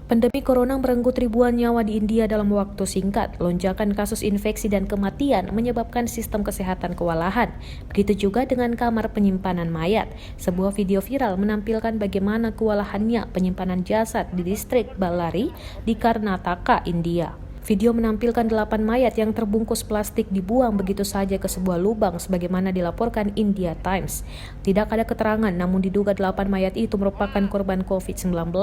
Pandemi corona merenggut ribuan nyawa di India dalam waktu singkat. Lonjakan kasus infeksi dan kematian menyebabkan sistem kesehatan kewalahan. Begitu juga dengan kamar penyimpanan mayat. Sebuah video viral menampilkan bagaimana kewalahannya penyimpanan jasad di distrik Ballari di Karnataka, India. Video menampilkan 8 mayat yang terbungkus plastik dibuang begitu saja ke sebuah lubang sebagaimana dilaporkan India Times. Tidak ada keterangan, namun diduga 8 mayat itu merupakan korban COVID-19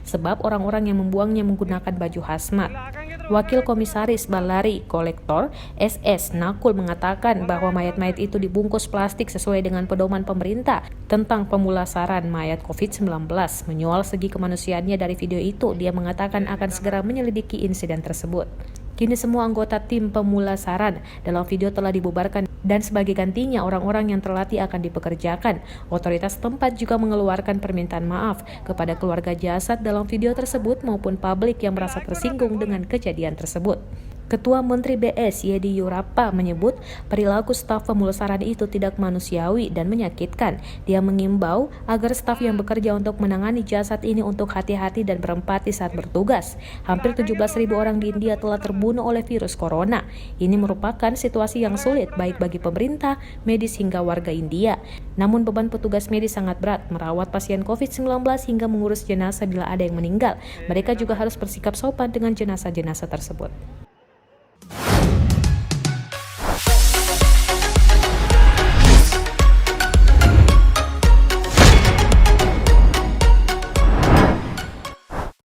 sebab orang-orang yang membuangnya menggunakan baju hazmat. Wakil Komisaris Ballari Kolektor SS Nakul mengatakan bahwa mayat-mayat itu dibungkus plastik sesuai dengan pedoman pemerintah tentang pemulasaran mayat COVID-19. Menyoal segi kemanusiaannya dari video itu, dia mengatakan akan segera menyelidiki insiden tersebut. Kini semua anggota tim pemulasaran dalam video telah dibubarkan dan sebagai gantinya orang-orang yang terlatih akan dipekerjakan. Otoritas tempat juga mengeluarkan permintaan maaf kepada keluarga jasad dalam video tersebut maupun publik yang merasa tersinggung dengan kejadian tersebut. Ketua Menteri BS Yedi Yurappa menyebut perilaku staf pemulasaran itu tidak manusiawi dan menyakitkan. Dia mengimbau agar staf yang bekerja untuk menangani jasad ini untuk hati-hati dan berempati saat bertugas. Hampir 17.000 orang di India telah terbunuh oleh virus corona. Ini merupakan situasi yang sulit baik bagi pemerintah, medis hingga warga India. Namun beban petugas medis sangat berat, merawat pasien COVID-19 hingga mengurus jenazah bila ada yang meninggal. Mereka juga harus bersikap sopan dengan jenazah-jenazah tersebut.